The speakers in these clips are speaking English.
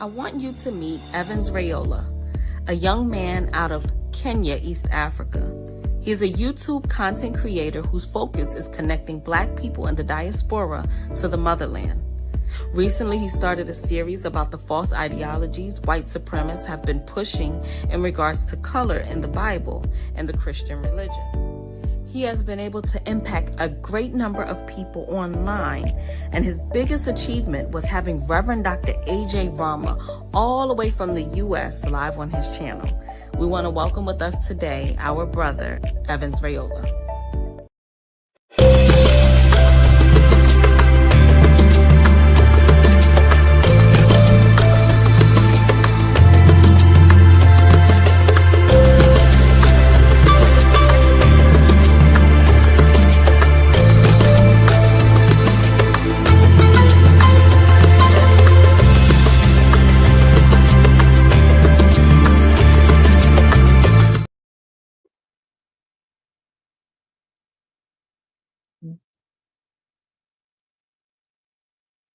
I want you to meet Evans Rayola, a young man out of Kenya, East Africa. He is a YouTube content creator whose focus is connecting Black people in the diaspora to the motherland. Recently, he started a series about the false ideologies white supremacists have been pushing in regards to color in the Bible and the Christian religion. He has been able to impact a great number of people online, and his biggest achievement was having Reverend Dr. A.J. Varma all the way from the U.S. live on his channel. We want to welcome with us today our brother, Evans Rayola.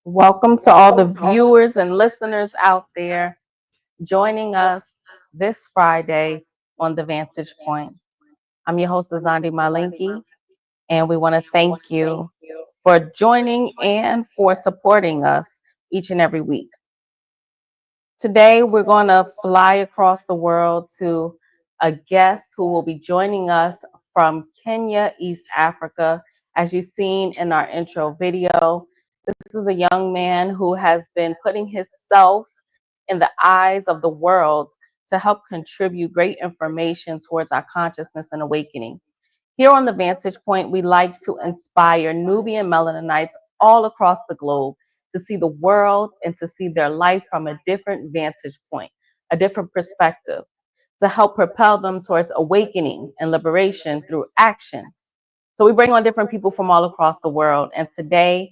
Welcome to all the viewers and listeners out there joining us this Friday on The Vantage Point. I'm your host, Azandi Malinki, and we want to thank you for joining and for supporting us each and every week. Today, we're going to fly across the world to a guest who will be joining us from Kenya, East Africa. As you've seen in our intro video, this is a young man who has been putting himself in the eyes of the world to help contribute great information towards our consciousness and awakening. Here on the Vantage Point, we like to inspire Nubian Melanonites all across the globe to see the world and to see their life from a different vantage point, a different perspective, to help propel them towards awakening and liberation through action. So we bring on different people from all across the world. And today,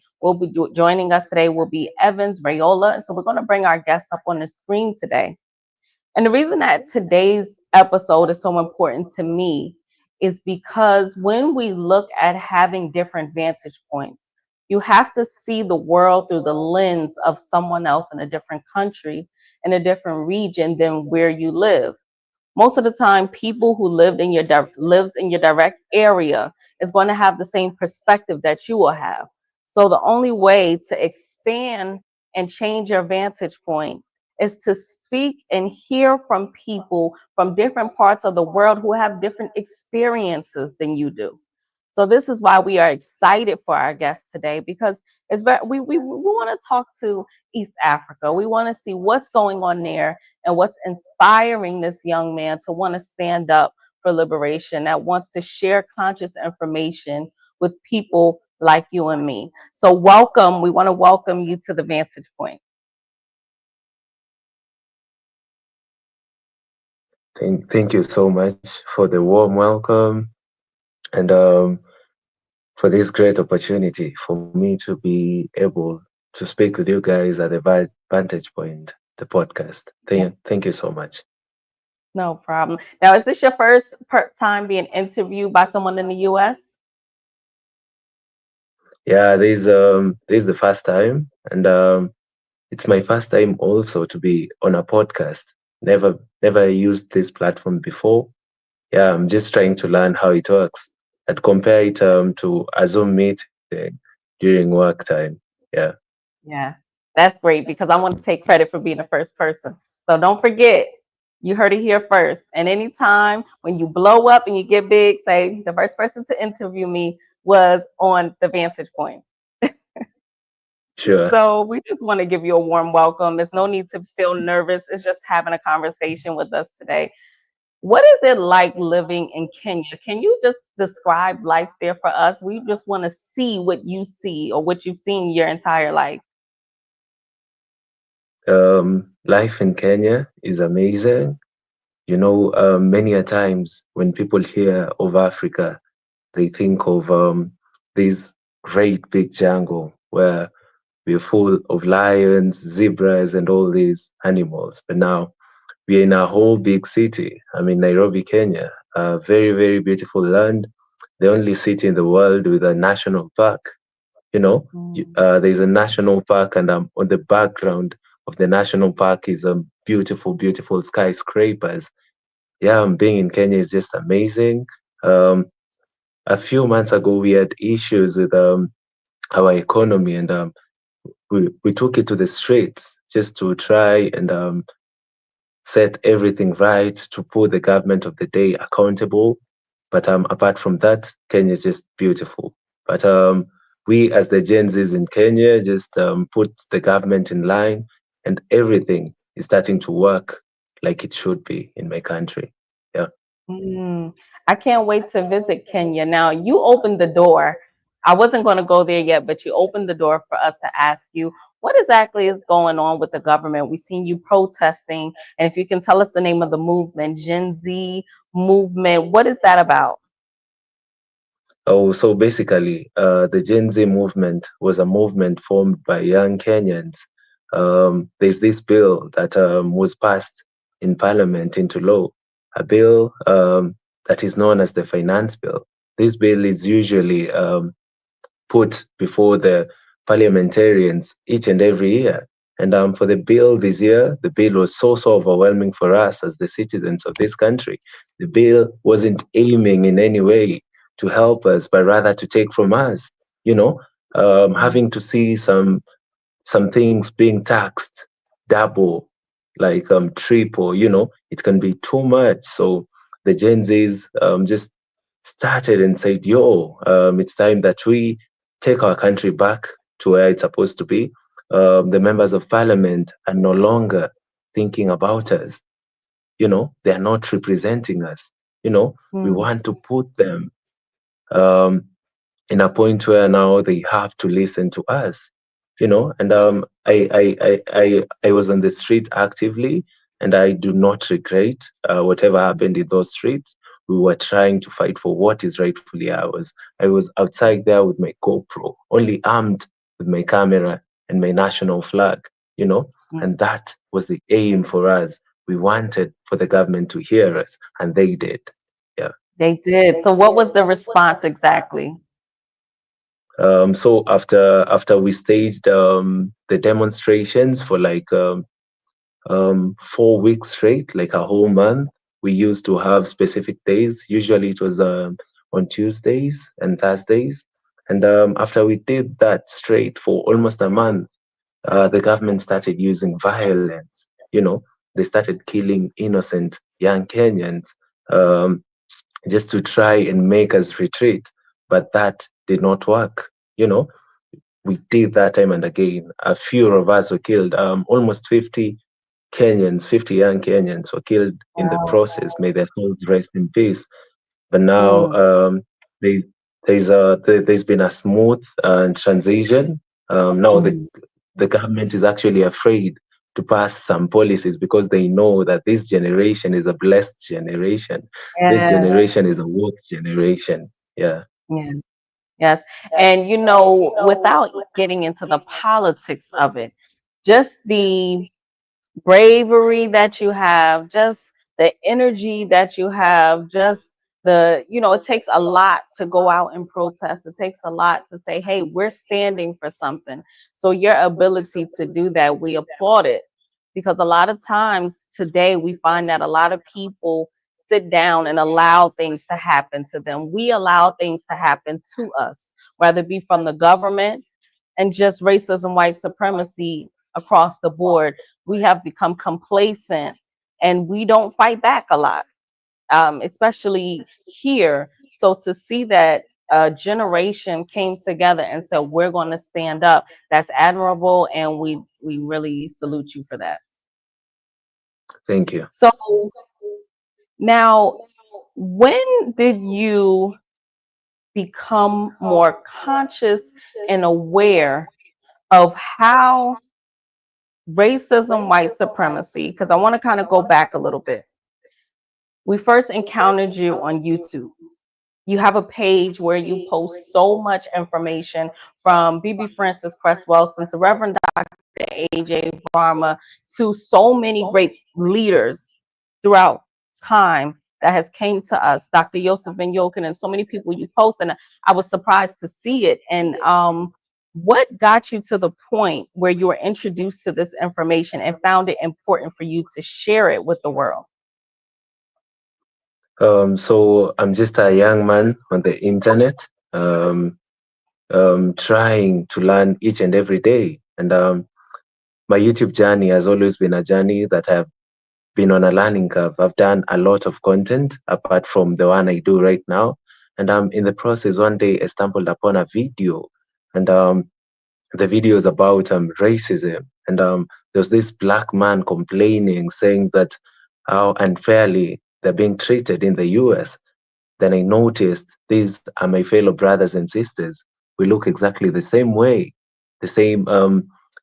joining us today will be Evans Rayola. And so we're going to bring our guests up on the screen today. And the reason that today's episode is so important to me is because when we look at having different vantage points, you have to see the world through the lens of someone else in a different country, in a different region than where you live. Most of the time, people who lives in your direct area is going to have the same perspective that you will have. So the only way to expand and change your vantage point is to speak and hear from people from different parts of the world who have different experiences than you do. So this is why we are excited for our guest today, because we want to talk to East Africa. We want to see what's going on there and what's inspiring this young man to want to stand up for liberation, that wants to share conscious information with people like you and me. So welcome. We want to welcome you to the Vantage Point. Thank you so much for the warm welcome and for this great opportunity for me to be able to speak with you guys at the Vantage Point, the podcast. Thank you so much. No problem. Now, is this your first time being interviewed by someone in the U.S.? Yeah, this is the first time, and it's my first time also to be on a podcast. Never used this platform before. Yeah, I'm just trying to learn how it works. I'd compare it to a Zoom meeting during work time. Yeah. Yeah, that's great because I want to take credit for being the first person. So don't forget, you heard it here first. And anytime when you blow up and you get big, say the first person to interview me was on the Vantage Point. Sure. So we just want to give you a warm welcome. There's no need to feel nervous. It's just having a conversation with us today. What is it like living in Kenya? Can you just describe life there for us? We just want to see what you see or what you've seen your entire life. Life in Kenya is amazing. You know, many a times when people hear of Africa, they think of this great big jungle where we're full of lions, zebras, and all these animals. But now we're in a whole big city. I mean, Nairobi, Kenya, a very, very beautiful land, the only city in the world with a national park. You know, there's a national park, and on the background of the national park is beautiful, beautiful skyscrapers. Yeah, being in Kenya is just amazing. Um, a few months ago, we had issues with our economy, and we took it to the streets just to try and set everything right, to put the government of the day accountable. But apart from that, Kenya is just beautiful. But we, as the Gen Zs in Kenya, just put the government in line, and everything is starting to work like it should be in my country. Yeah. Mm, I can't wait to visit Kenya. Now, you opened the door. I wasn't going to go there yet, but you opened the door for us to ask you what exactly is going on with the government. We've seen you protesting, and if you can tell us the name of the movement, Gen Z movement, what is that about? Oh, so basically, the Gen Z movement was a movement formed by young Kenyans. There's this bill that was passed in Parliament into law, a bill that is known as the Finance Bill. This bill is usually put before the parliamentarians each and every year. And for the bill this year, the bill was so overwhelming for us as the citizens of this country. The bill wasn't aiming in any way to help us, but rather to take from us. You know, Mm, having to see some things being taxed double, like triple, it can be too much. So the Gen Zs just started and said, yo, it's time that we take our country back to where it's supposed to be. The members of parliament are no longer thinking about us. They are not representing us. We mm, want to put them um, in a point where now they have to listen to us, and I was on the street actively, and I do not regret whatever happened in those streets. We were trying to fight for what is rightfully ours. I was outside there with my GoPro, only armed with my camera and my national flag, mm. and that was the aim for us. We wanted for the government to hear us, and they did. Yeah. They did. So, what was the response exactly? So after we staged the demonstrations for like 4 weeks straight, like a whole month, we used to have specific days. Usually it was on Tuesdays and Thursdays. And after we did that straight for almost a month, the government started using violence. They started killing innocent young Kenyans. Um, just to try and make us retreat. But that did not work. You know, we did that time and again. A few of us were killed. Almost 50 Kenyans, 50 young Kenyans were killed in the Wow. process. May their souls rest in peace. But now Mm, they, there's been a smooth transition. Now mhm. the government is actually afraid to pass some policies because they know that this generation is a blessed generation. This Yeah, generation is a woke generation. Yeah. yeah. Yes. And without getting into the politics of it, just the bravery that you have, just the energy that you have, just it takes a lot to go out and protest. It takes a lot to say, hey, we're standing for something. So your ability to do that, we applaud it, because a lot of times today we find that a lot of people sit down and allow things to happen to them. We allow things to happen to us, whether it be from the government and just racism, white supremacy across the board. We have become complacent and we don't fight back a lot, especially here. So to see that a generation came together and said, we're going to stand up, that's admirable. And we really salute you for that. Thank you. So now, when did you become more conscious and aware of how racism, white supremacy, because I want to kind of go back a little bit. We first encountered you on YouTube. You have a page where you post so much information, from BB Francis Cress Welston to Reverend AJ Varma to so many great leaders throughout time that has came to us, Dr. Yosef Ben Yokin, and so many people you post. And I was surprised to see it. And What got you to the point where you were introduced to this information and found it important for you to share it with the world? So I'm just a young man on the internet, um, trying to learn each and every day. And my YouTube journey has always been a journey that I've been on a learning curve. I've done a lot of content apart from the one I do right now. And in the process, one day I stumbled upon a video, and the video is about racism. And there's this black man complaining, saying that how unfairly they're being treated in the US. Then I noticed these are my fellow brothers and sisters. We look exactly the same way, the same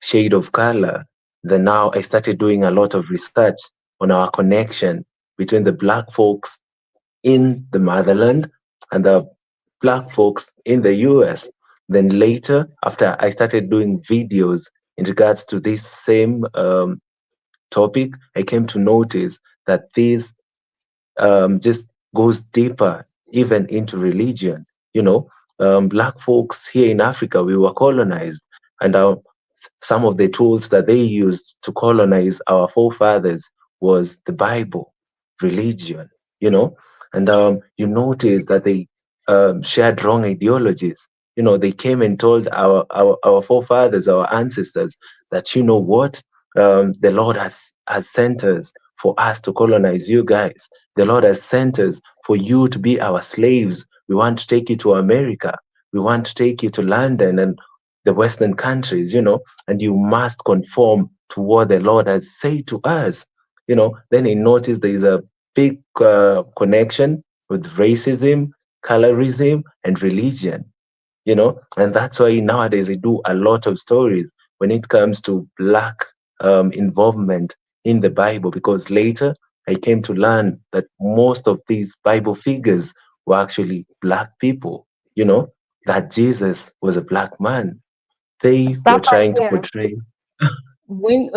shade of color. Then now I started doing a lot of research on our connection between the black folks in the motherland and the black folks in the US. Then later, after I started doing videos in regards to this same topic, I came to notice that these just goes deeper, even into religion. You know, black folks here in Africa, we were colonized, and some of the tools that they used to colonize our forefathers was the Bible, religion. You know, and you notice that they shared wrong ideologies. You know, they came and told our forefathers, our ancestors, that you know what, the Lord has sent us for us to colonize you guys. The Lord has sent us for you to be our slaves. We want to take you to America. We want to take you to London and the Western countries, you know, and you must conform to what the Lord has said to us. You know, then he noticed there is a big connection with racism, colorism, and religion, you know, and that's why nowadays they do a lot of stories when it comes to black involvement in the Bible, because later I came to learn that most of these Bible figures were actually black people, you know, that Jesus was a black man. They were Stop right trying to there. portray. When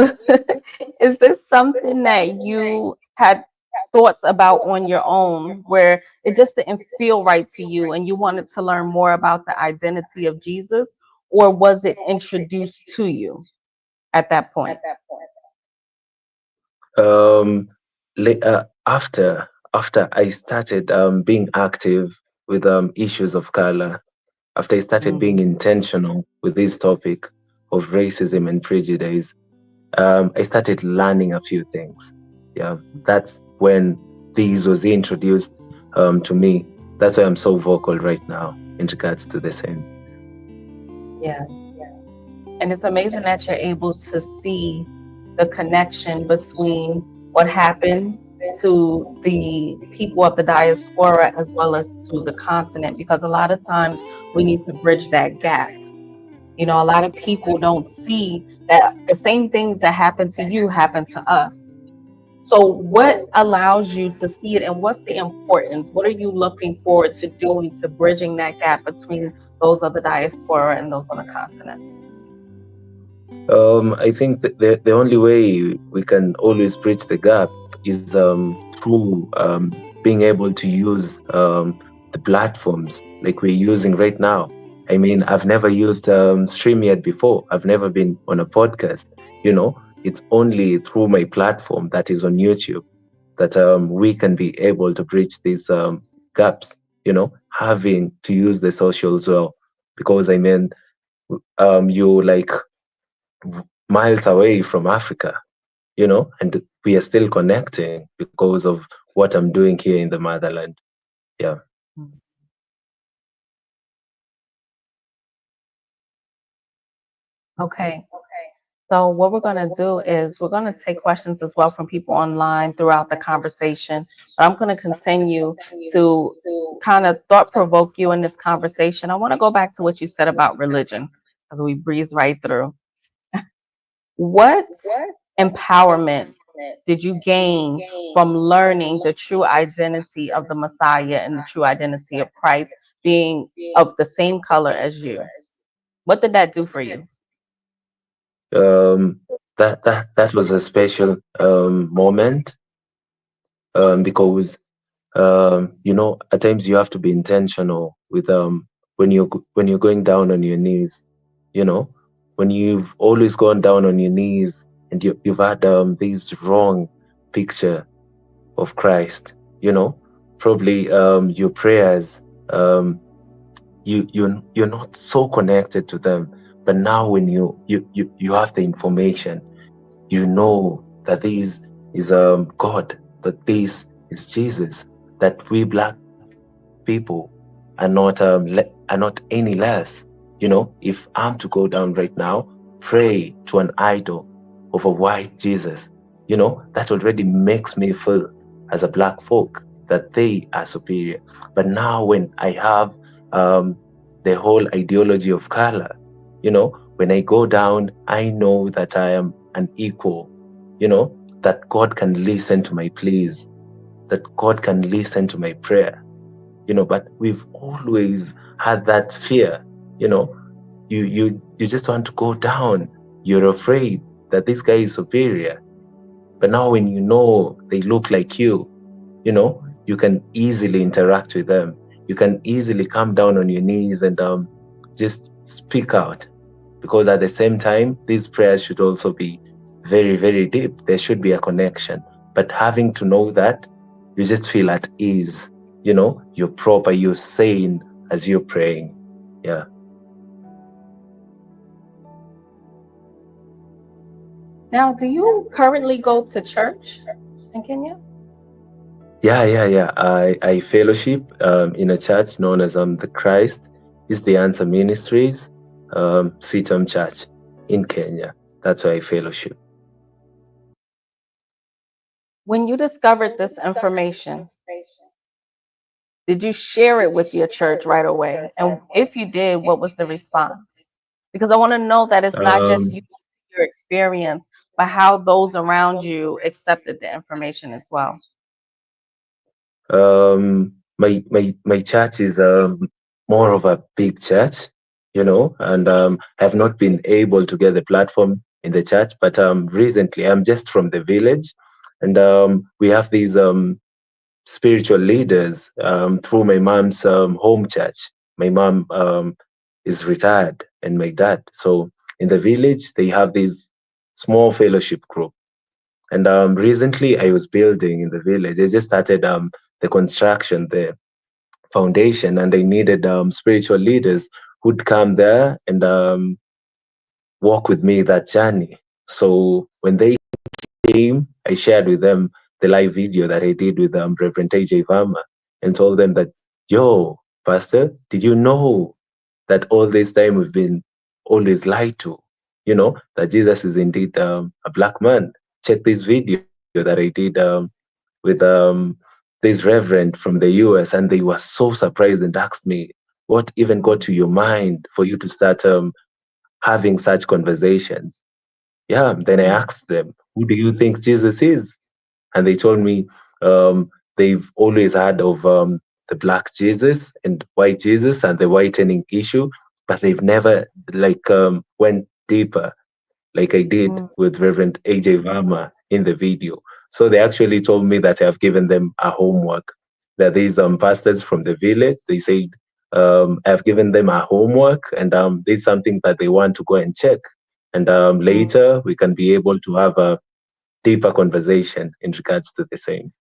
is this something that you had thoughts about on your own, where it just didn't feel right to you and you wanted to learn more about the identity of Jesus, or was it introduced to you at that point? um, after I started being active with issues of color, after I started being Mhm. intentional with this topic of racism and prejudice, I started learning a few things. Yeah, that's when these was introduced to me. That's why I'm so vocal right now in regards to the same. Yeah. And it's amazing that you're able to see the connection between what happened to the people of the diaspora as well as to the continent, because a lot of times we need to bridge that gap. You know, a lot of people don't see that the same things that happen to you happen to us. So, what allows you to see it, and what's the importance? What are you looking forward to doing to bridging that gap between those of the diaspora and those on the continent? I think that the only way we can always bridge the gap is through being able to use the platforms like we're using right now. I mean, I've never used StreamYard before. I've never been on a podcast. You know, it's only through my platform that is on YouTube that we can be able to bridge these gaps. You know, having to use the socials well, because I mean, you like miles away from Africa, you know, and we are still connecting because of what I'm doing here in the motherland. Yeah. Okay. So what we're going to do is we're going to take questions as well from people online throughout the conversation. But I'm going to continue to kind of thought provoke you in this conversation. I want to go back to what you said about religion as we breeze right through. What empowerment did you gain from learning the true identity of the Messiah and the true identity of Christ being of the same color as you? What did that do for you? Um, that was a special moment, because you know, at times you have to be intentional with when you're going down on your knees. you know, when you've always gone down on your knees and you've had this wrong picture of Christ, you know, probably your prayers, um, you're not so connected to them. But now when you have the information, you know that this is God, that this is Jesus, that we black people are not any less. You know, if I'm to go down right now, pray to an idol of a white Jesus, you know, that already makes me feel as a black folk that they are superior. But now when I have um, the whole ideology of color, you know, when I go down, I know that I am an equal, you know, that God can listen to my pleas, that God can listen to my prayer, you know. But we've always had that fear, you know. You just want to go down. You're afraid that this guy is superior. But now when you know they look like you know, you can easily interact with them. You can easily come down on your knees and just speak out, because at the same time these prayers should also be very, very deep. There should be a connection. But having to know that, you just feel at ease, you know, you're proper, you're sane as you're praying. Yeah. Now, do you currently go to church in Kenya? Yeah. I fellowship in a church known as the Christ is the Answer Ministries, Sitam Church in Kenya. That's why I fellowship. When you discovered this information, did you share it with your church right away? And if you did, what was the response? Because I want to know that it's not just Um, you, your experience, but how those around you accepted the information as well. my church is more of a big church, you know, and have not been able to get the platform in the church. But recently, I'm just from the village, and we have these spiritual leaders through my mom's home church. My mom is retired, and my dad. So in the village, they have this small fellowship group. And recently, I was building in the village. I just started the construction, the foundation, and they needed spiritual leaders who'd come there and walk with me that journey. So when they came, I shared with them the live video that I did with Reverend AJ Varma and told them that, yo, Pastor, did you know that all this time we've been always lied to? You know, that Jesus is indeed a black man. Check this video that I did with this reverend from the US, and they were so surprised and asked me, what even got to your mind for you to start having such conversations? Yeah, then I Mm. asked them, who do you think Jesus is? And they told me they've always heard of the black Jesus and white Jesus and the whitening issue, but they've never like went deeper like I did Mm. with Reverend AJ Varma in the video. So they actually told me that I have given them a homework. That these pastors from the village, they said I've given them a homework, and there's something that they want to go and check. And Mm. later we can be able to have a deeper conversation in regards to the same.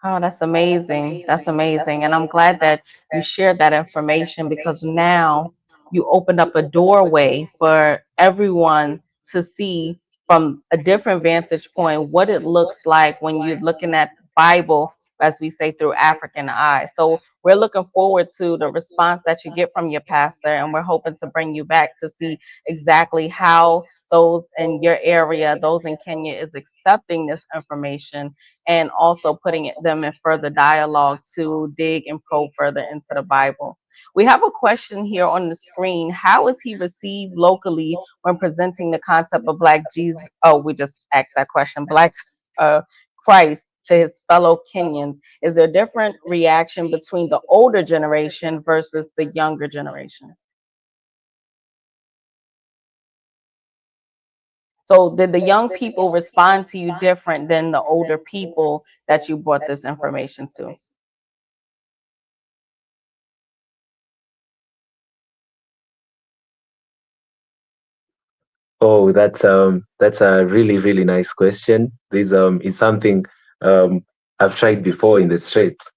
Oh, that's amazing. That's amazing. And I'm glad that you shared that information because now you opened up a doorway for everyone to see from a different vantage point what it looks like when you're looking at the Bible, as we say, through African eyes. So we're looking forward to the response that you get from your pastor, and we're hoping to bring you back to see exactly how those in your area, those in Kenya, is accepting this information and also putting them in further dialogue to dig and probe further into the Bible. We have a question here on the screen. How is he received locally when presenting the concept of Black Jesus? Oh, we just asked that question. Black Christ to his fellow Kenyans. Is there a different reaction between the older generation versus the younger generation? So, did the young people respond to you different than the older people that you brought this information to? Oh, that's a really really nice question. This is something um I've tried before in the streets.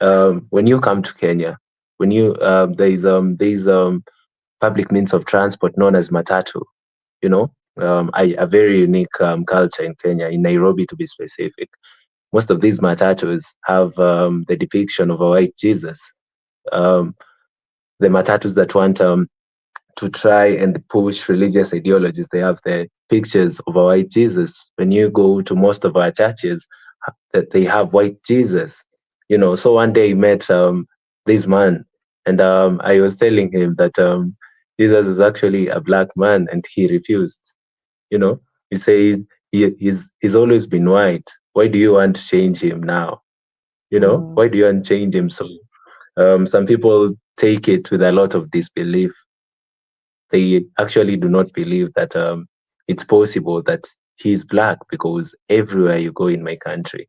When you come to Kenya, when you there is public means of transport known as matatu. You know, a very unique culture in Kenya, in Nairobi to be specific. Most of these matatus have the depiction of a white Jesus. Um, the matatus that want to try and push religious ideologies. They have the pictures of a white Jesus. When you go to most of our churches, that they have white Jesus. You know, so one day I met this man, and I was telling him that Jesus was actually a black man, and he refused. You know, he said he's always been white. Why do you want to change him now? You know, Mm, why do you want to change him? So some people take it with a lot of disbelief. They actually do not believe that it's possible that he's black, because everywhere you go in my country,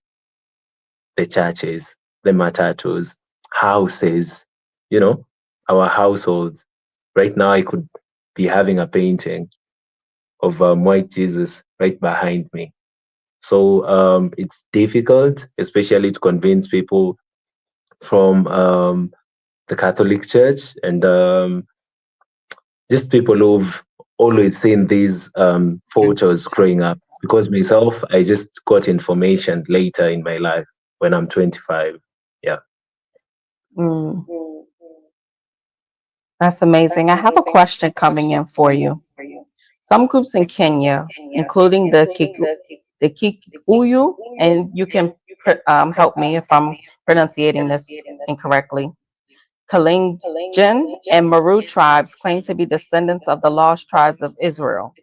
the churches, the matatus, houses, you know, our households. Right now, I could be having a painting of white Jesus right behind me. So it's difficult, especially to convince people from the Catholic Church and just people who've always seen these photos growing up. Because myself, I just got information later in my life when I'm 25. Yeah. mm, that's amazing. I have a question coming in for you. Some groups in Kenya, including the Kikuyu, and you can help me if I'm pronouncing this incorrectly. Kalenjin and Meru tribes claim to be descendants of the lost tribes of Israel.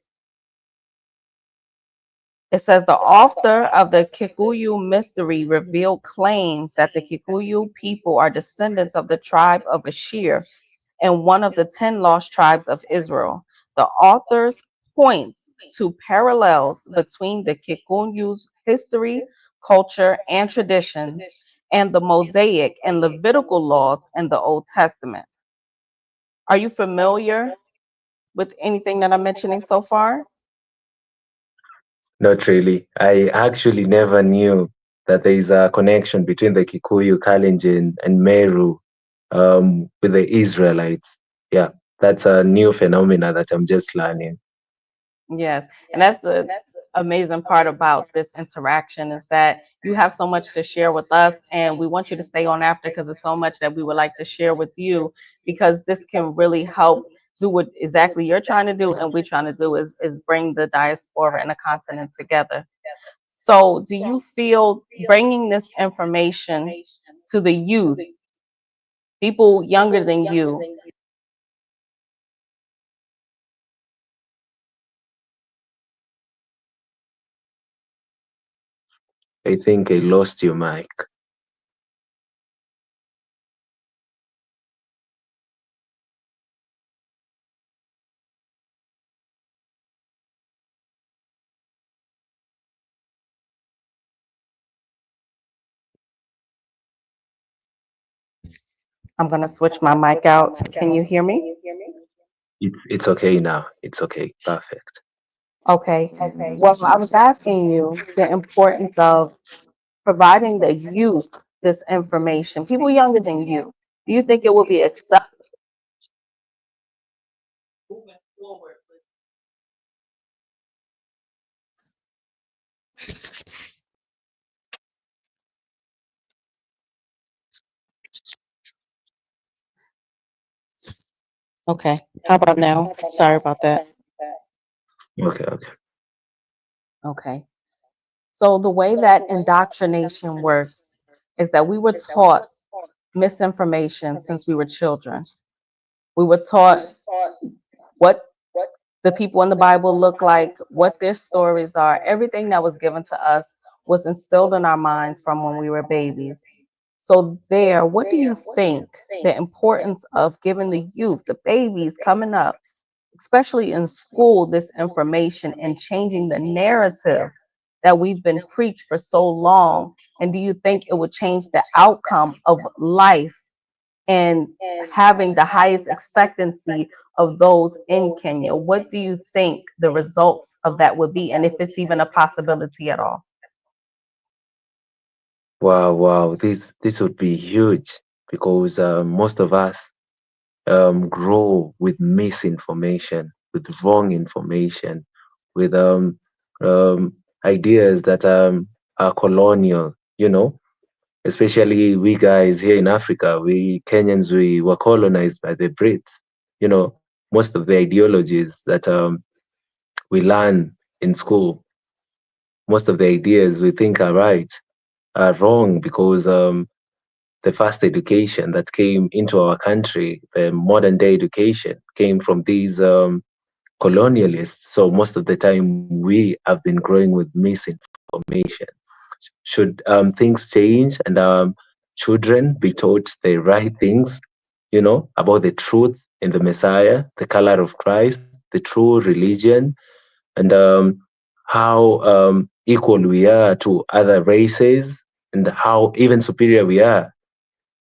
It says the author of the Kikuyu mystery revealed claims that the Kikuyu people are descendants of the tribe of Ashir and one of the 10 lost tribes of Israel. The authors points to parallels between the Kikuyu's history, culture, and traditions and the Mosaic and Levitical laws in the Old Testament. Are you familiar with anything that I'm mentioning so far? Not really. I actually never knew that there is a connection between the Kikuyu, Kalenjin, and Meru with the Israelites. Yeah, that's a new phenomena that I'm just learning. Yes, and that's the amazing part about this interaction is that you have so much to share with us, and we want you to stay on after because there's so much that we would like to share with you because this can really help do what exactly you're trying to do and we're trying to do is bring the diaspora and the continent together. So, do you feel bringing this information to the youth, people younger than you, I think I lost your mic. I'm going to switch my mic out. Can you hear me? It's okay now. It's okay. Perfect. Okay. Well, I was asking you the importance of providing the youth this information, people younger than you. Do you think it will be accepted? Okay. How about now? Sorry about that. Okay, okay. Okay. So the way that indoctrination works is that we were taught misinformation since we were children. We were taught what the people in the Bible look like, what their stories are. Everything that was given to us was instilled in our minds from when we were babies. So, there, what do you think the importance of giving the youth, the babies coming up, especially in school, this information and changing the narrative that we've been preached for so long? And do you think it would change the outcome of life and having the highest expectancy of those in Kenya. What do you think the results of that would be, and if it's even a possibility at all? Wow, wow, this would be huge because most of us grow with misinformation, with wrong information, with ideas that are colonial, especially we guys here in Africa, we Kenyans, we were colonized by the Brits. Most of the ideologies that we learn in school, most of the ideas we think are right, are wrong because the first education that came into our country, the modern day education, came from these colonialists. So most of the time, we have been growing with misinformation. Should things change and children be taught the right things, about the truth in the Messiah, the color of Christ, the true religion, and how equal we are to other races, and how even superior we are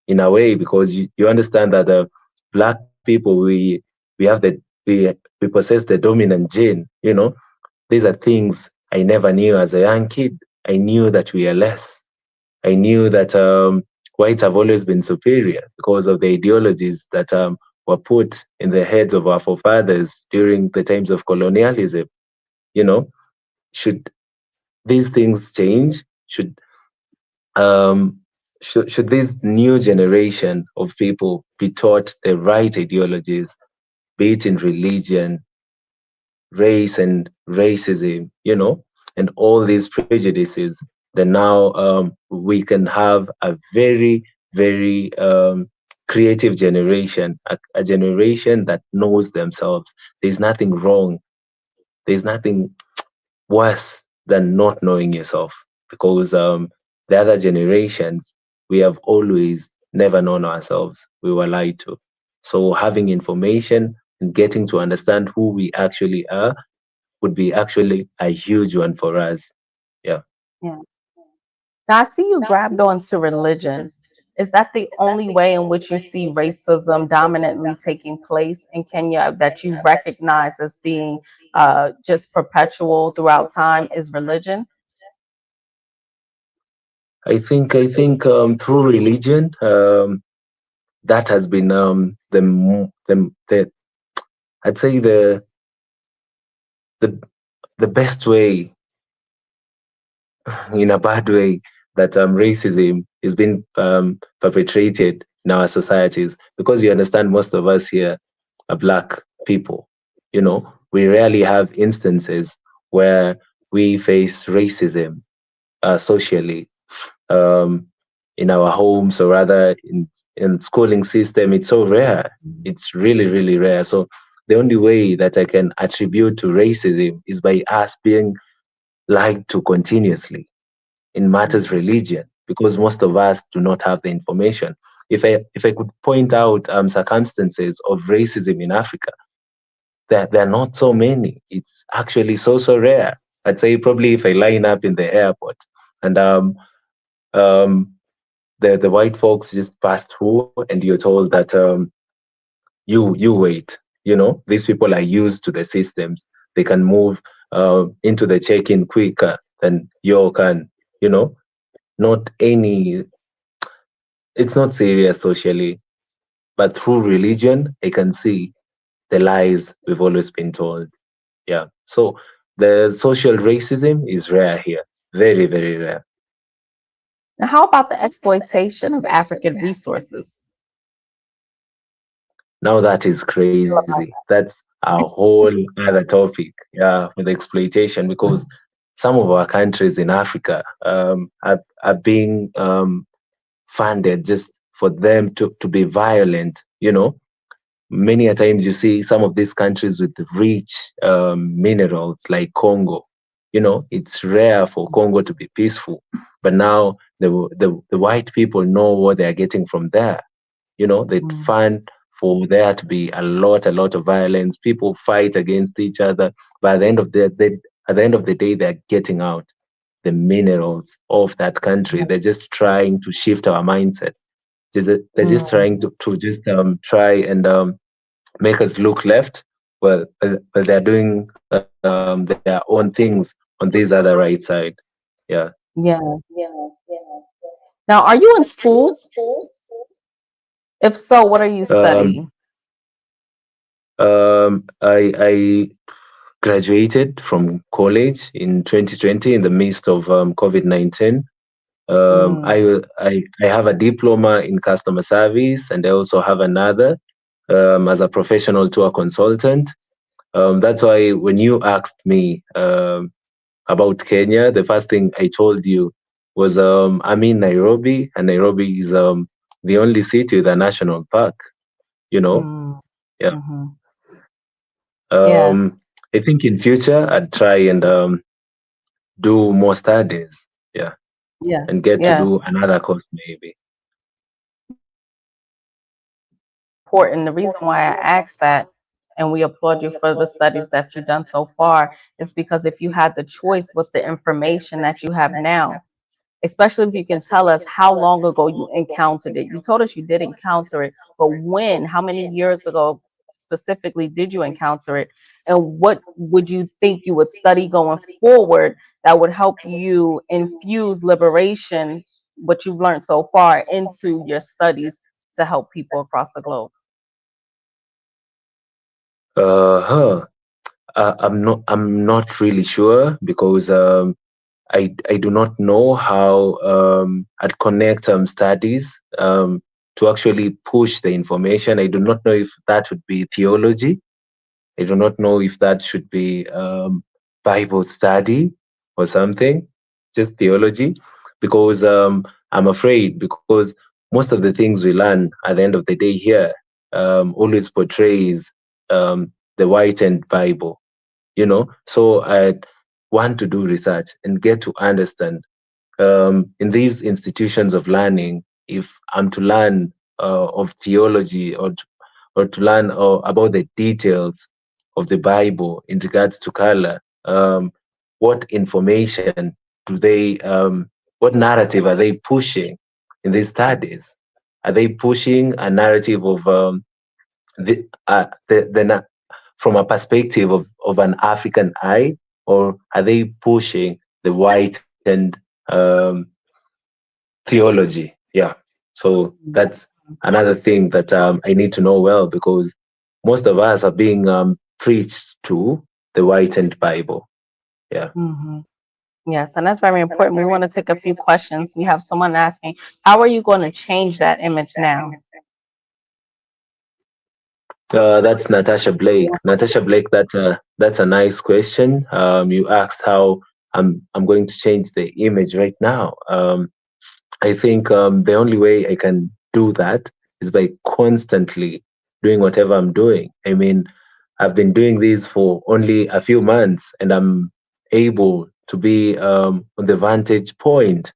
in a way, because you understand that black people, we have we possess the dominant gene. These are things I never knew as a young kid. I knew that we are less. I knew that whites have always been superior because of the ideologies that were put in the heads of our forefathers during the times of colonialism. you know should these things change? Um, should this new generation of people be taught the right ideologies, be it in religion, race, and racism, and all these prejudices? Then now we can have a very, very creative generation, a generation that knows themselves. There's nothing wrong. There's nothing worse than not knowing yourself, because the other generations, we have always never known ourselves. We were lied to. So having information and getting to understand who we actually are would be actually a huge one for us. Yeah. Yeah. Now, I see you grabbed on to religion. Is that the only way in which you see racism dominantly taking place in Kenya that you recognize as being just perpetual throughout time is religion? I think through religion, that has been the I'd say the the best way, in a bad way, that racism is being perpetrated in our societies, because you understand most of us here are black people. We rarely have instances where we face racism socially, um, in our homes, or rather in schooling system. It's so rare. It's really, really rare. So the only way that I can attribute to racism is by us being lied to continuously in matters religion, because most of us do not have the information. If I could point out circumstances of racism in Africa, there are not so many. It's actually so rare. I'd say probably if I line up in the airport and um, the white folks just pass through, and you're told that you wait. These people are used to the systems. They can move into the check-in quicker than you can. You know, not any. It's not serious socially, but through religion, I can see the lies we've always been told. Yeah. So the social racism is rare here, very, very rare. Now, how about the exploitation of African resources? Now that is crazy. That's a whole other topic, yeah, for the exploitation, because some of our countries in Africa are being funded just for them to be violent. Many a times you see some of these countries with rich minerals like Congo. It's rare for Congo to be peaceful, but now the white people know what they are getting from there. They fund for there to be a lot of violence. People fight against each other, but at the end of the day, they're getting out the minerals of that country. They're just trying to shift our mindset. They're just Mm, trying to just try and make us look left. Well, they're doing their own things on this other right side. Yeah. yeah. Now, are you in school? If so, what are you Um, studying? I graduated from college in 2020 in the midst of COVID-19. Mm, I have a diploma in customer service, and I also have another as a professional tour consultant. That's why when you asked me about Kenya, the first thing I told you was I'm in Nairobi, and Nairobi is the only city with a national park. You know, mm, yeah. mm-hmm. Yeah, I think in future I'd try and do more studies, yeah, yeah, and get to yeah. do another course maybe. Important. The reason why I asked that, and we applaud you for the studies that you've done so far, is because if you had the choice with the information that you have now, especially if you can tell us how long ago you encountered it. You told us you did encounter it, but when, how many years ago specifically did you encounter it? And what would you think you would study going forward that would help you infuse liberation, what you've learned so far, into your studies to help people across the globe? Huh. I'm not really sure because I do not know how I'd connect studies to actually push the information. I do not know if that would be theology. I do not know if that should be Bible study or something, just theology, because I'm afraid because most of the things we learn at the end of the day here always portrays the whitened Bible, So I want to do research and get to understand in these institutions of learning, if I'm to learn of theology or to learn about the details of the Bible in regards to color, what information do they, what narrative are they pushing in these studies? Are they pushing a narrative of the from a perspective of an African eye, or are they pushing the whitened theology? Yeah. So that's another thing that I need to know well because most of us are being preached to the whitened Bible. Yeah. Mm-hmm. Yes, and that's very important. We want to take a few questions. We have someone asking, how are you going to change that image now? That's Natasha Blake. Natasha Blake, that's a nice question. You asked how I'm going to change the image right now. I think the only way I can do that is by constantly doing whatever I'm doing. I mean, I've been doing this for only a few months and I'm able to be on the vantage point.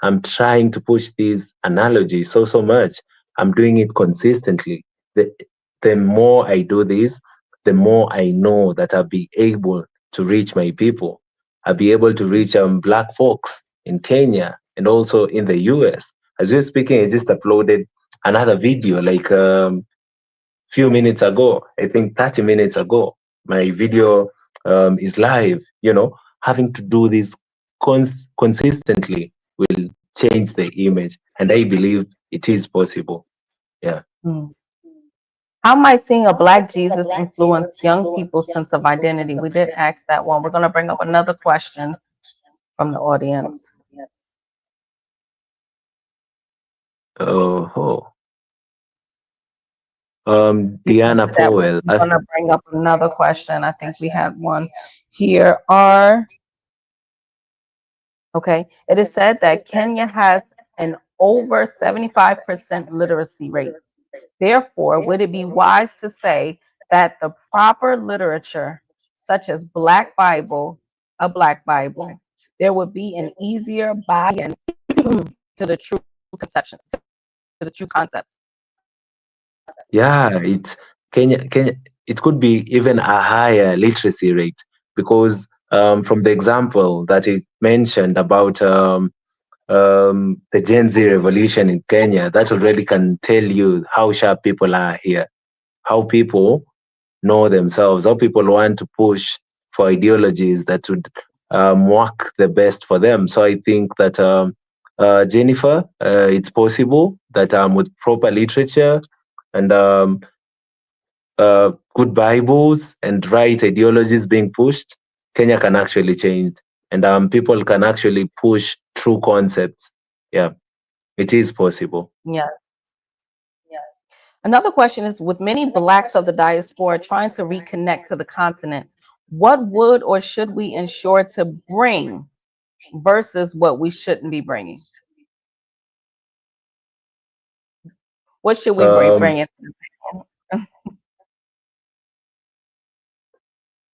I'm trying to push these analogies so much. I'm doing it consistently. The, the more I do this, the more I know that I'll be able to reach my people. I'll be able to reach black folks in Kenya and also in the US. As we're speaking, I just uploaded another video like few minutes ago, I think 30 minutes ago. My video is live. Having to do this consistently will change the image, and I believe it is possible. Yeah. Mm. How might seeing a Black Jesus influence young people's sense of identity? We did ask that one. We're going to bring up another question from the audience. Oh, Before Diana that, we're Powell. going to bring up another question. I think we had one here. Okay, it is said that Kenya has an over 75% literacy rate. Therefore, would it be wise to say that the proper literature, such as a Black Bible, there would be an easier buy-in to the true conception, to the true concepts? Yeah, it's Kenya. It could be even a higher literacy rate because from the example that it mentioned about the Gen Z revolution in Kenya, that already can tell you how sharp people are here, how people know themselves, how people want to push for ideologies that would work the best for them. So I think that Jennifer, it's possible that with proper literature and good Bibles and right ideologies being pushed, Kenya can actually change, and people can actually push true concepts. Yeah, it is possible. Yeah. Another question is, with many blacks of the diaspora trying to reconnect to the continent, what would or should we ensure to bring versus what we shouldn't be bringing? What should we Um, bring it?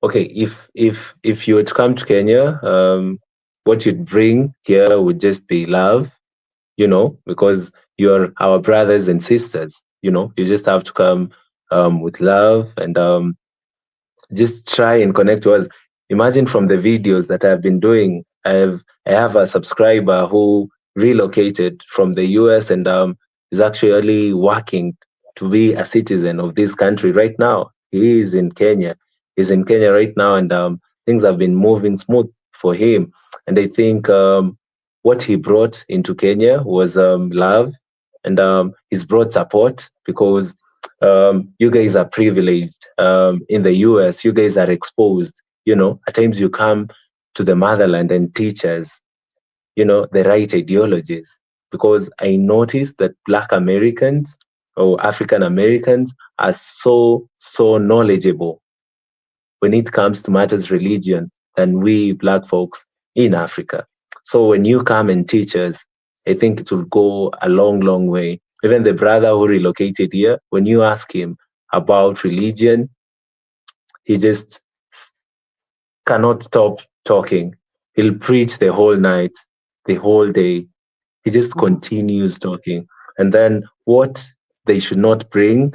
okay, if you were to come to Kenya, what you'd bring here would just be love, because you're our brothers and sisters. You just have to come with love and just try and connect to us. Imagine from the videos that I've been doing, I have a subscriber who relocated from the US and is actually working to be a citizen of this country right now. He is in Kenya. He's in Kenya right now, and things have been moving smooth for him. And I think what he brought into Kenya was love, and he's brought support because you guys are privileged. In the US, you guys are exposed. At times you come to the motherland and teach us, the right ideologies. Because I noticed that Black Americans or African Americans are so knowledgeable when it comes to matters religion than we Black folks in Africa. So when you come and teach us, I think it will go a long way. Even the brother who relocated here, when you ask him about religion, he just cannot stop talking. He'll preach the whole night, the whole day. He just Mhm. continues talking. And then what they should not bring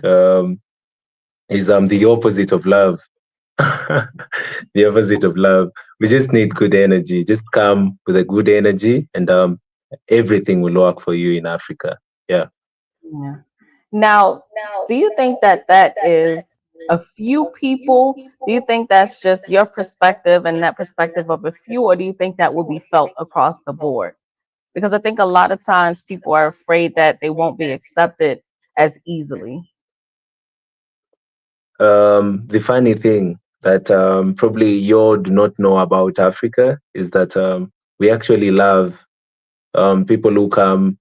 is the opposite of love. The opposite of love. We just need good energy. Just come with a good energy, and everything will work for you in Africa. Yeah. Yeah. Now, do you think that that is a few people? Do you think that's just your perspective and that perspective of a few, or do you think that will be felt across the board? Because I think a lot of times people are afraid that they won't be accepted as easily. The funny thing that probably you do not know about Africa is that we actually love people who come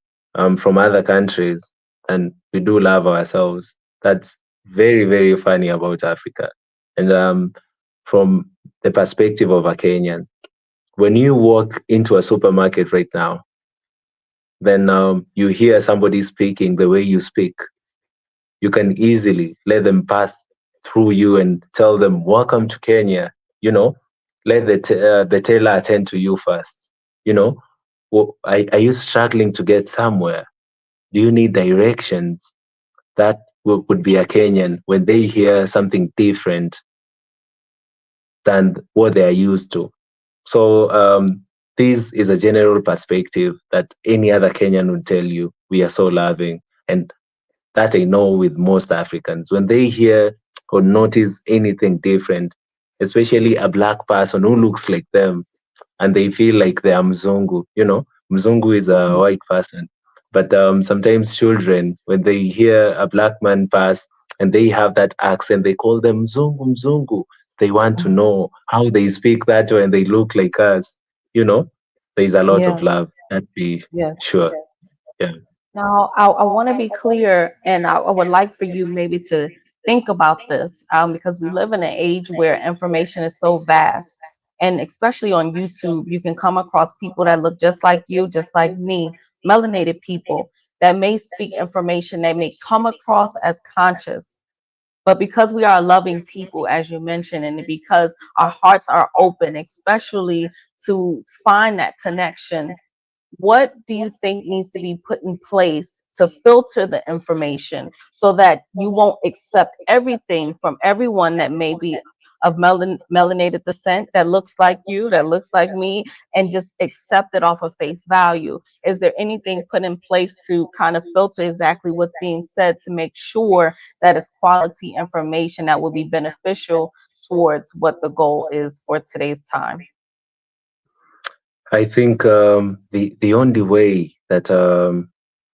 from other countries, and we do love ourselves. That's very, very funny about Africa. And from the perspective of a Kenyan, when you walk into a supermarket right now, then you hear somebody speaking the way you speak, you can easily let them pass through you and tell them, "Welcome to Kenya." You know, let the tailor attend to you first. You know, are you struggling to get somewhere? Do you need directions? That would be a Kenyan when they hear something different than what they are used to. So this is a general perspective that any other Kenyan would tell you. We are so loving, and that I know with most Africans. When they hear or notice anything different, especially a black person who looks like them, and they feel like they are Mzungu. Mzungu is a Mhm. white person. But sometimes children, when they hear a black man pass and they have that accent, they call them Mzungu, Mzungu. They want to Mhm. know how they speak that way and they look like us. You know, there's a lot of Yeah, love. That be yeah. sure. Yeah. Now, I want to be clear, and I would like for you maybe to think about this because we live in an age where information is so vast. And especially on YouTube, you can come across people that look just like you, just like me, melanated people that may speak information that may come across as conscious. But because we are loving people, as you mentioned, and because our hearts are open, especially to find that connection, what do you think needs to be put in place to filter the information so that you won't accept everything from everyone that may be of melanated descent that looks like you, that looks like me, and just accept it off of face value? Is there anything put in place to kind of filter exactly what's being said to make sure that it's quality information that will be beneficial towards what the goal is for today's time? I think the only way that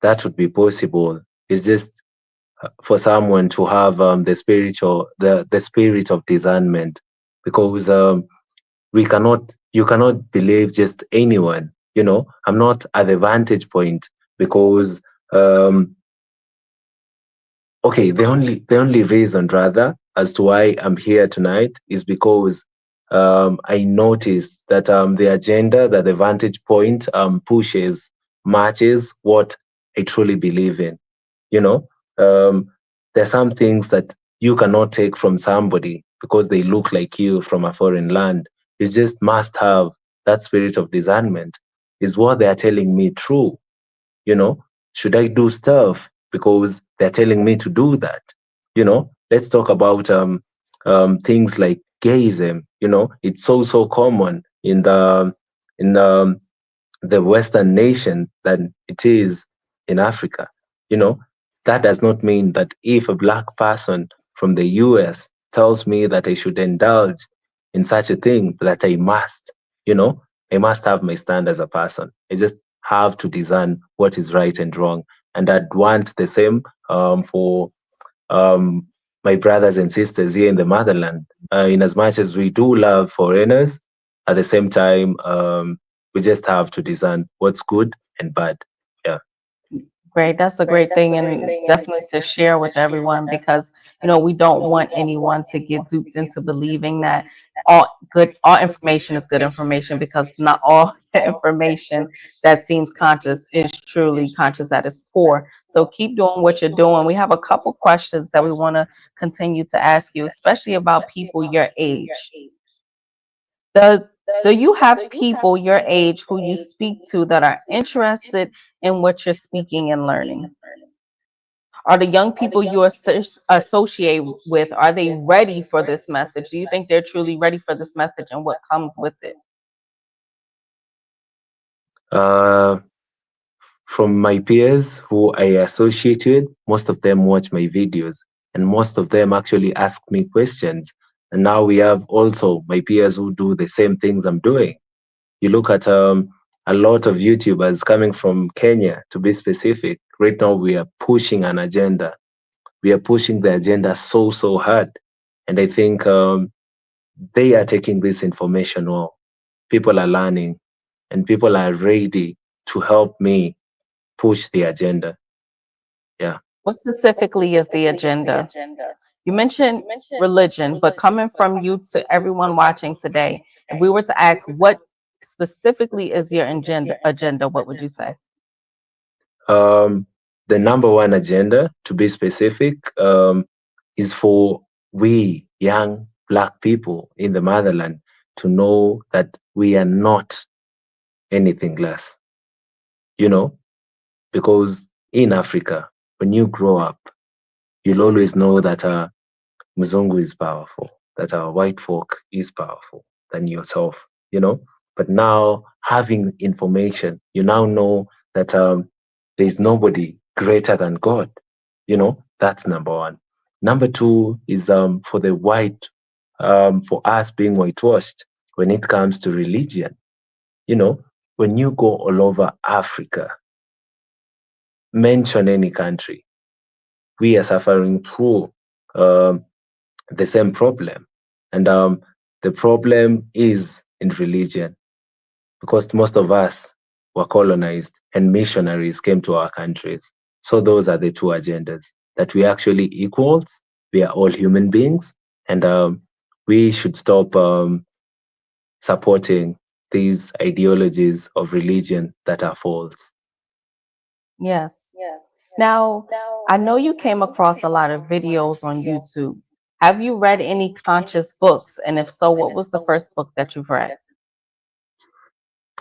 that would be possible is just for someone to have the spirit of discernment, because we cannot you cannot believe just anyone. I'm not at the vantage point, because um, okay, the only reason rather as to why I'm here tonight is because I noticed that the agenda that the Vantage Point pushes matches what I truly believe in. You know, um, there's some things that you cannot take from somebody because they look like you from a foreign land. You just must have that spirit of discernment. Is what they are telling me true? you know should I do stuff because they're telling me to do that? Let's talk about things like gayism. It's so common in the Western nation than it is in Africa. You know, that does not mean that if a black person from the US tells me that I should indulge in such a thing, that I must have my stand as a person. I just have to discern what is right and wrong. And I'd want the same for um, my brothers and sisters here in the motherland. In as much as we do love foreigners, at the same time, we just have to discern what's good and bad. Yeah. Great. That's a great thing, and definitely to share with everyone because we don't want anyone to get duped into believing that all information is good information, because not all information that seems conscious is truly conscious at its core. So keep doing what you're doing. We have a couple questions that we want to continue to ask you, especially about people your age. Do, do you have people your age who you speak to that are interested in what you're speaking and learning? Are the young people you associate with, are they ready for this message? Do you think they're truly ready for this message and what comes with it? Uh, from my peers who I associate with, most of them watch my videos, and most of them actually ask me questions. And now we have also my peers who do the same things I'm doing. You look at a lot of YouTubers coming from Kenya, to be specific. Right now, we are pushing an agenda. We are pushing the agenda so hard. And I think they are taking this information well. People are learning, and people are ready to help me push the agenda. Yeah. What specifically is the agenda? You mentioned religion, but coming from you to everyone watching today, if we were to ask what specifically is your agenda, what would you say? Um, the number one agenda, to be specific, is for we young Black people in the motherland to know that we are not anything less, you know, because in Africa, when you grow up, you'll always know that Mzungu is powerful, that our white folk is powerful than yourself, you know. But now, having information, you now know that there's nobody greater than God. That's number one. Number two is for us being whitewashed when it comes to religion. You know, when you go all over Africa, mention any country, we are suffering through um, the same problem. And the problem is in religion, because most of us were colonized and missionaries came to our countries. So those are the two agendas, that we actually equals, we are all human beings, and we should stop supporting these ideologies of religion that are false. Yes. Now, I know you came across a lot of videos on YouTube. Have you read any conscious books? And if so, what was the first book that you've read?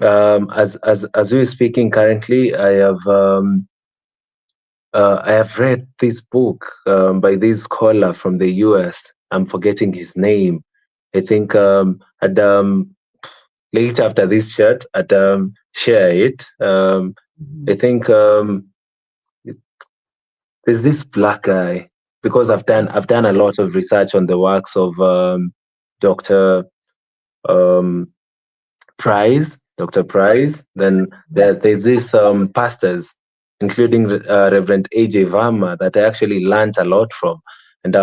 As we're speaking currently, I have read this book by this scholar from the US. I'm forgetting his name. I think I'd later after this chat, I'd share it. I Mhm. think there's this black guy, because I've done a lot of research on the works of Dr. Um, Dr. Price. Then there's this pastors, including Reverend AJ Varma, that I actually learned a lot from. And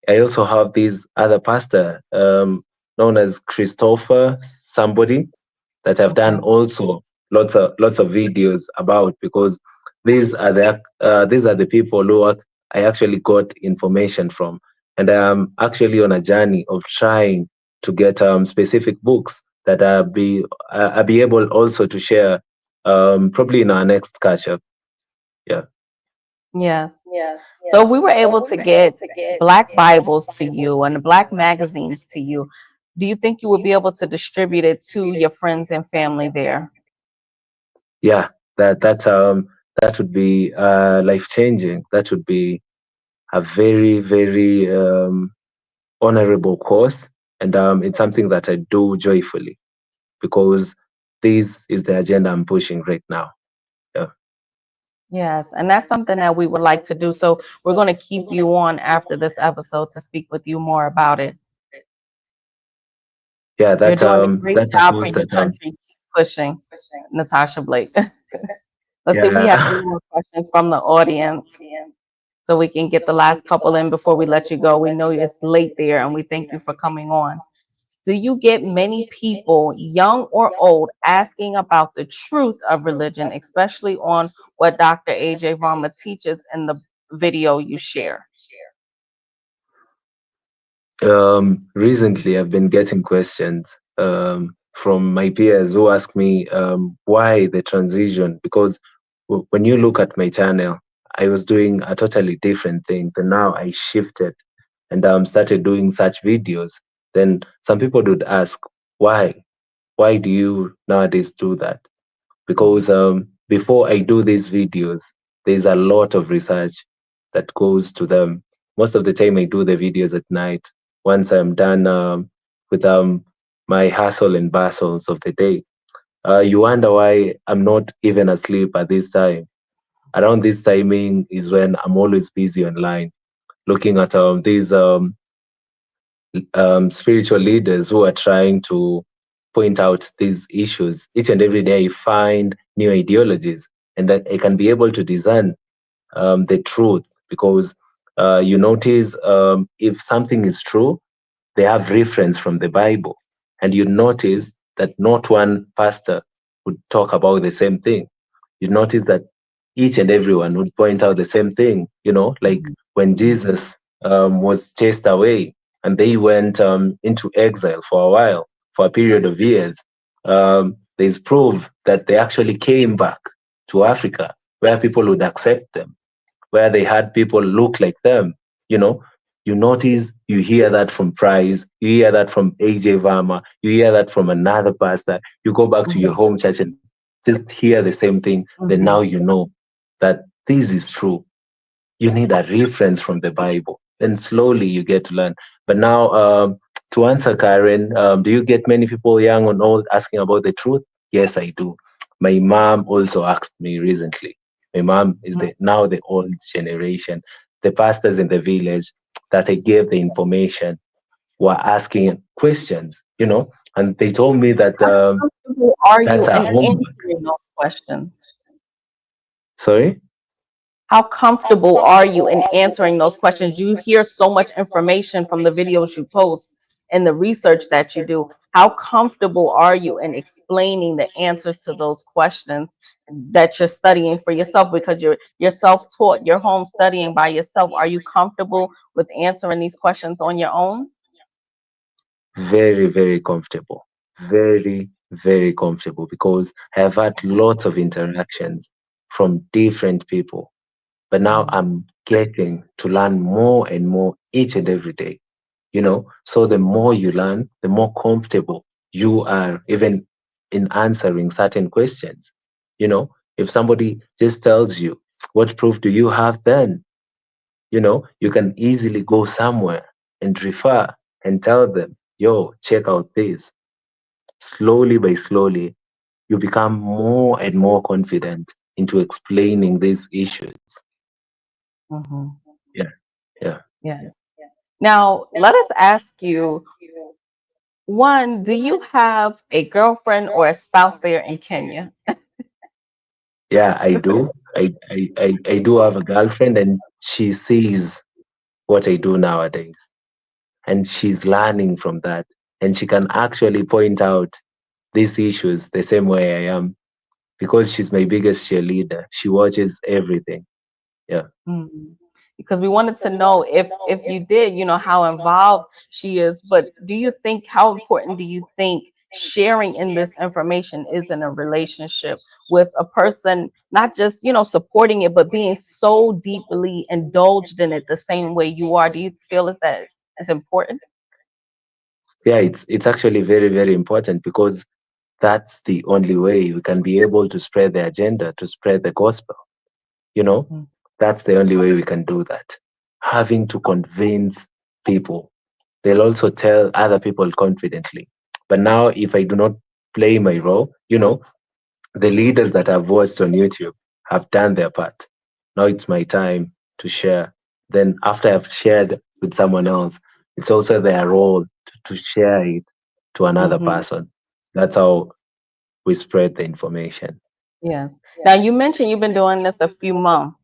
I also have this other pastor known as Christopher somebody, that I've done Okay. also lots of videos about, because these are the people I actually got information from, and I'm actually on a journey of trying to get specific books that I'll be able also to share probably in our next catch up. Yeah, Yeah. So we were able to get Black Bibles to you and the Black magazines to you. Do you think you would be able to distribute it to your friends and family there? yeah, that would be life changing. That would be a very very honorable cause, and it's something that I do joyfully, because this is the agenda I'm pushing right now. Yeah, Yes, and that's something that we would like to do. So we're going to keep you on after this episode to speak with you more about it. yeah, You're doing a great that's a job for cause your that country. Keep pushing, Natasha Blake. Let's see if we have yeah. any more questions from the audience so we can get the last couple in before we let you go. We know it's late there and we thank you for coming on. Do you get many people, young or old, asking about the truth of religion, especially on what Dr. AJ Varma teaches in the video you share? Recently, I've been getting questions from my peers who ask me why the transition. Because when you look at my channel, I was doing a totally different thing. Then now I shifted and started doing such videos. Then some people would ask, why? Why do you nowadays do that? Because before I do these videos, there's a lot of research that goes to them. Most of the time, I do the videos at night once I'm done with my hustle and bustles of the day. You wonder why I'm not even asleep at this time. Around this timing is when I'm always busy online, looking at these spiritual leaders who are trying to point out these issues. Each and every day, I find new ideologies, and that I can be able to discern the truth, because you notice if something is true, they have reference from the Bible, and you notice that not one pastor would talk about the same thing. You notice that each and everyone would point out the same thing, like Mhm. when Jesus was chased away and they went into exile for a while, for a period of years. There's proof that they actually came back to Africa, where people would accept them, where they had people look like them. You know, you notice, you hear that from Price, you hear that from AJ Varma, you hear that from another pastor. You go back to your Mhm. home church and just hear the same thing. Then now Mhm. you know that this is true. You need a reference from the Bible. Then slowly you get to learn. But now, to answer Karen, do you get many people, young and old, asking about the truth? Yes, I do. My mom also asked me recently. My mom is now the old generation. The pastors in the village that I gave the information were asking questions, and they told me that How comfortable are that's you our in homework. answering those questions? Sorry? How comfortable are you in answering those questions? You hear so much information from the videos you post and the research that you do. How comfortable are you in explaining the answers to those questions that you're studying for yourself because you're self-taught, you're home studying by yourself. Are you comfortable with answering these questions on your own? Very, very comfortable. Very, very comfortable, because I have had lots of interactions from different people. But now Mhm. I'm getting to learn more and more each and every day. So the more you learn, the more comfortable you are, even in answering certain questions. If somebody just tells you, what proof do you have then? You can easily go somewhere and refer and tell them. yo, check out this. Slowly by slowly, you become more and more confident into explaining these issues. Hmm. Yeah, yeah. Yeah. Now, let us ask you one, do you have a girlfriend or a spouse there in Kenya? Yeah, I do. I do have a girlfriend, and she sees what I do nowadays. And she's learning from that. And she can actually point out these issues the same way I am because she's my biggest cheerleader. She watches everything. Yeah. Mm. Because we wanted to know if you did, how involved she is. But do you think how important do you think sharing in this information is in a relationship with a person, not just supporting it, but being so deeply indulged in it the same way you are? Do you feel is that is important? Yeah, it's actually very, very important because that's the only way we can be able to spread the agenda, to spread the gospel. You know, Mm, that's the only way we can do that. Having to convince people. They'll also tell other people confidently. But now, if I do not play my role, the leaders that I've watched on YouTube have done their part. Now it's my time to share. Then, after I've shared with someone else, it's also their role to share it to another mhm. person. That's how we spread the information. Yeah. Now you mentioned you've been doing this a few months.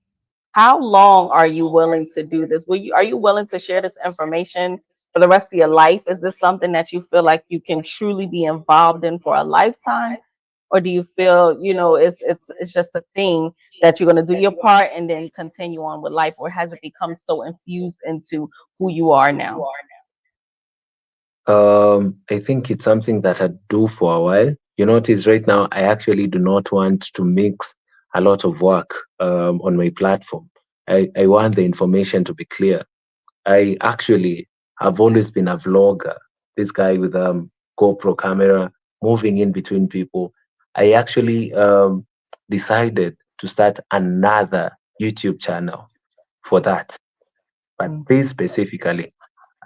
How long are you willing to do this? Are you willing to share this information for the rest of your life? Is this something that you feel like you can truly be involved in for a lifetime? Or do you feel, it's just a thing that you're gonna do your part and then continue on with life, or has it become so infused into who you are now? I think it's something that I do for a while. You notice right now, I actually do not want to mix a lot of work on my platform. I want the information to be clear. I actually have always been a vlogger, this guy with GoPro camera, moving in between people. I actually decided to start another YouTube channel for that. But Mm, this specifically,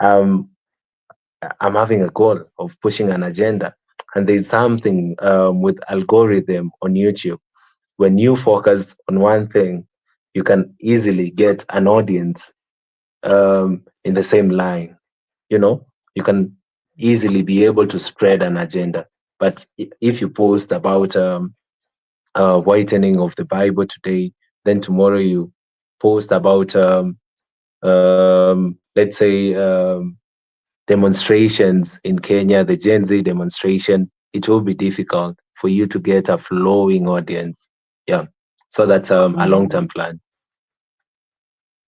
um, I'm having a goal of pushing an agenda. And there's something with algorithm on YouTube. When you focus on one thing, you can easily get an audience in the same line. You know, you can easily be able to spread an agenda. But if you post about whitening of the Bible today, then tomorrow you post about let's say demonstrations in Kenya, the Gen Z demonstration, it will be difficult for you to get a flowing audience. Yeah. So that's a long mhm. term plan.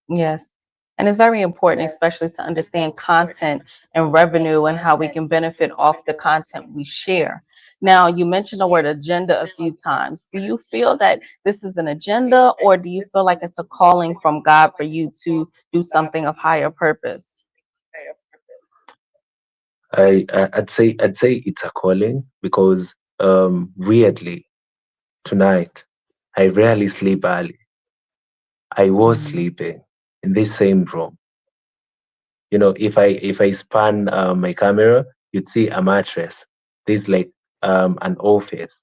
Yes. And it's very important, especially to understand content and revenue and how we can benefit off the content we share. Now, you mentioned the word agenda a few times. Do you feel that this is an agenda, or do you feel like it's a calling from God for you to do something of higher purpose? I'd say it's a calling because weirdly tonight I rarely sleep early. I was Mm, sleeping in this same room. If I span my camera, you'd see a mattress. This like an office.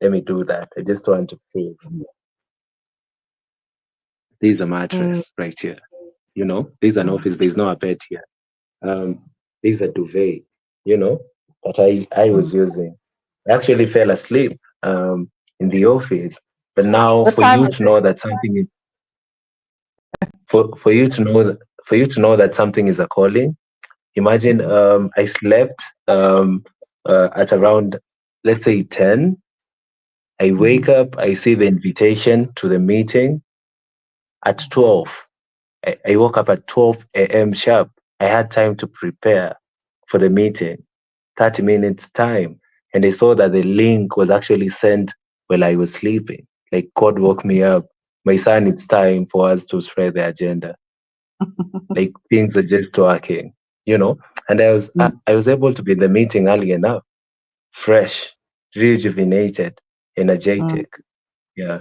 Let me do that. I just want to prove. This is a mm, mattress right here. This is an mm, office. There's no a bed here. This is a duvet. You know that I mm. was using. I actually fell asleep in the office. But now, What for time you is to it? know that something is for you to know that for you to know that something is a calling. Imagine Mhm, I slept at around, let's say, 10. I wake mhm, up, I see the invitation to the meeting at 12. I woke up at 12 a.m. sharp. I had time to prepare for the meeting, 30 minutes time. And I saw that the link was actually sent while I was sleeping. Like God woke me up. My son, it's time for us to spread the agenda. Like things are just working, you know. And mm, I was able to be in the meeting early enough, fresh, rejuvenated, mm. energetic. Yeah.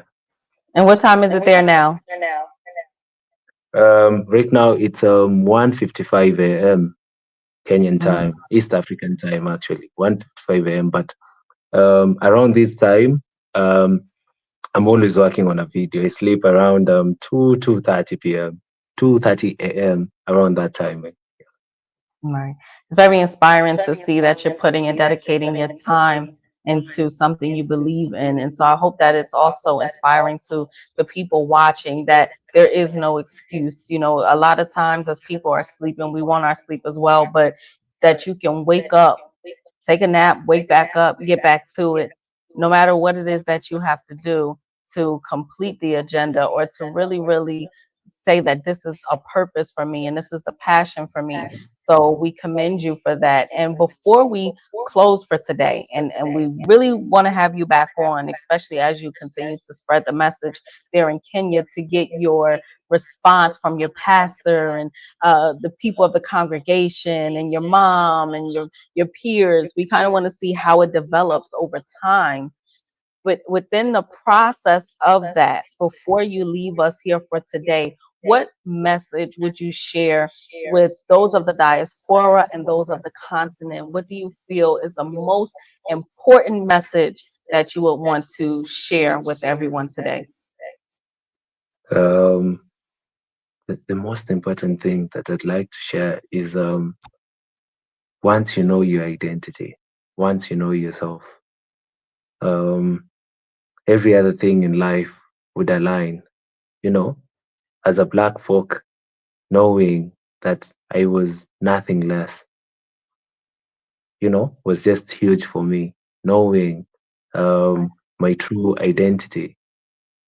And what time is it there now? Right now it's 1:55 a.m. Kenyan Mm, time, East African time actually, 1:55 a.m. But around this time, um, I'm always working on a video. I sleep around 2:30 p.m., 2:30 a.m. around that time. right. It's very inspiring to see that you're putting and dedicating your time into something you believe in. And so I hope that it's also inspiring to the people watching that there is no excuse. You know, a lot of times as people are sleeping, we want our sleep as well, but that you can wake up, take a nap, wake back up, get back to it, no matter what it is that you have to do to complete the agenda or to really, really say that this is a purpose for me and this is a passion for me. So we commend you for that. And before we close for today, and we really want to have you back on, especially as you continue to spread the message there in Kenya to get your response from your pastor and the people of the congregation and your mom and your peers. We kind of want to see how it develops over time. But within the process of that, before you leave us here for today, what message would you share with those of the diaspora and those of the continent? What do you feel is the most important message that you would want to share with everyone today? Um, the most important thing that I'd like to share is once you know your identity, once you know yourself, um, every other thing in life would align. You know, as a black folk, knowing that I was nothing less, was just huge for me. Knowing my true identity,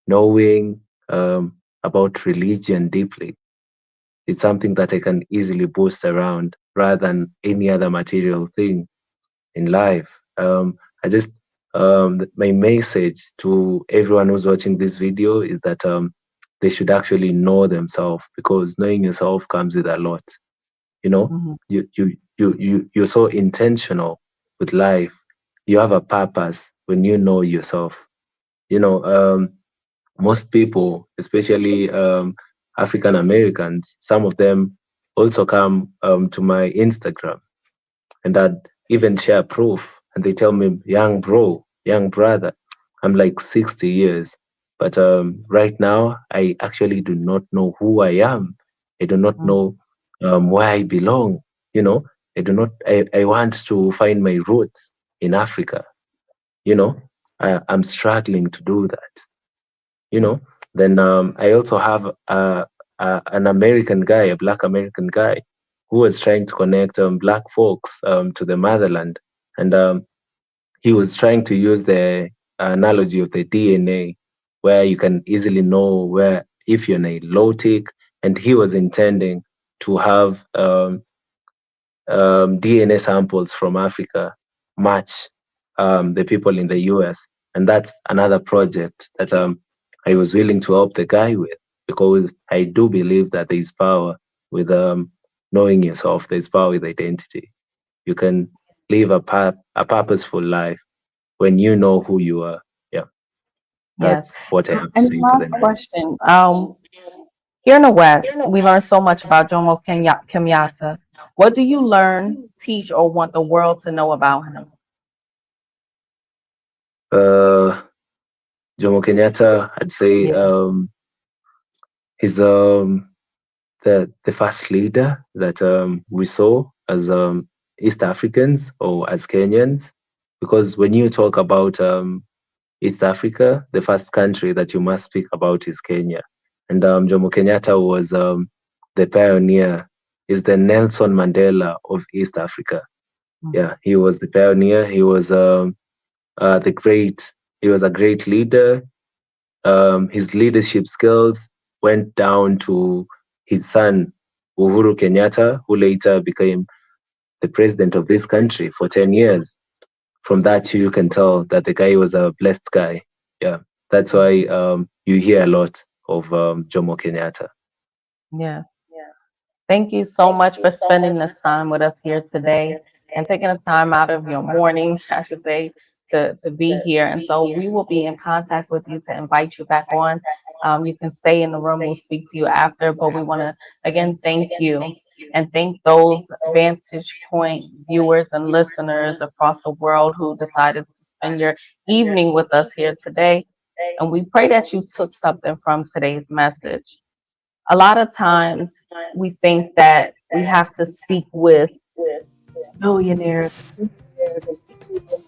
knowing about religion deeply, it's something that I can easily boast around rather than any other material thing in life. I just my message to everyone who's watching this video is that they should actually know themselves, because knowing yourself comes with a lot. You know, Mhm. you're so intentional with life. You have a purpose when you know yourself. You know, most people, especially African Americans, some of them also come to my Instagram, and I'd even share proof. And they tell me, young bro, young brother, I'm like 60 years. But right now, I actually do not know who I am. I do not Mhm. know where I belong. You know, I want to find my roots in Africa. You know, I'm struggling to do that. You know, then I also have an American guy, a black American guy, who was trying to connect black folks to the motherland. And he was trying to use the analogy of the DNA, where you can easily know where if you're nilotic. And he was intending to have DNA samples from Africa match the people in the US. And that's another project that I was willing to help the guy with, because I do believe that there's power with knowing yourself, there's power with identity. You can live a purposeful life when you know who you are. Yeah, Yes. that's what I have to And say to last them. question. Here in the West, we learn so much about Jomo Kenyatta. What do you learn, teach, or want the world to know about him? Uh, Jomo Kenyatta, I'd say Yeah. he's the first leader that we saw as East Africans or as Kenyans, because when you talk about East Africa, the first country that you must speak about is Kenya, and Jomo Kenyatta was the pioneer, is the Nelson Mandela of East Africa. Yeah, he was the pioneer. He was the great. He was a great leader. His leadership skills went down to his son, Uhuru Kenyatta, who later became the president of this country for 10 years. From that, you can tell that the guy was a blessed guy. Yeah, that's why you hear a lot of Jomo Kenyatta. Yeah. Thank you so much for spending this time with us here today and taking the time out of your morning, I should say, to be here. And so we will be in contact with you to invite you back on. You can stay in the room. We'll speak to you after, but we want to again thank you. and thank those Vantage Point viewers and listeners across the world who decided to spend your evening with us here today. And we pray that you took something from today's message. A lot of times we think that we have to speak with millionaires and billionaires and people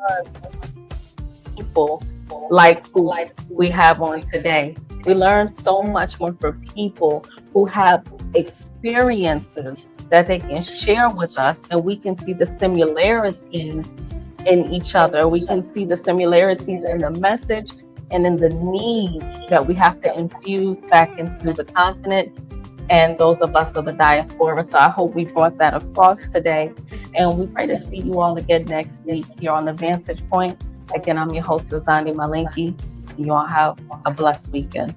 with people like who we have on today. We learn so much more from people who have experiences that they can share with us, and we can see the similarities in each other. We can see the similarities in the message and in the needs that we have to infuse back into the continent and those of us of the diaspora. So I hope we brought that across today. And we pray to see you all again next week here on the Vantage Point. Again, I'm your host, Azani Malinki. You all have a blessed weekend.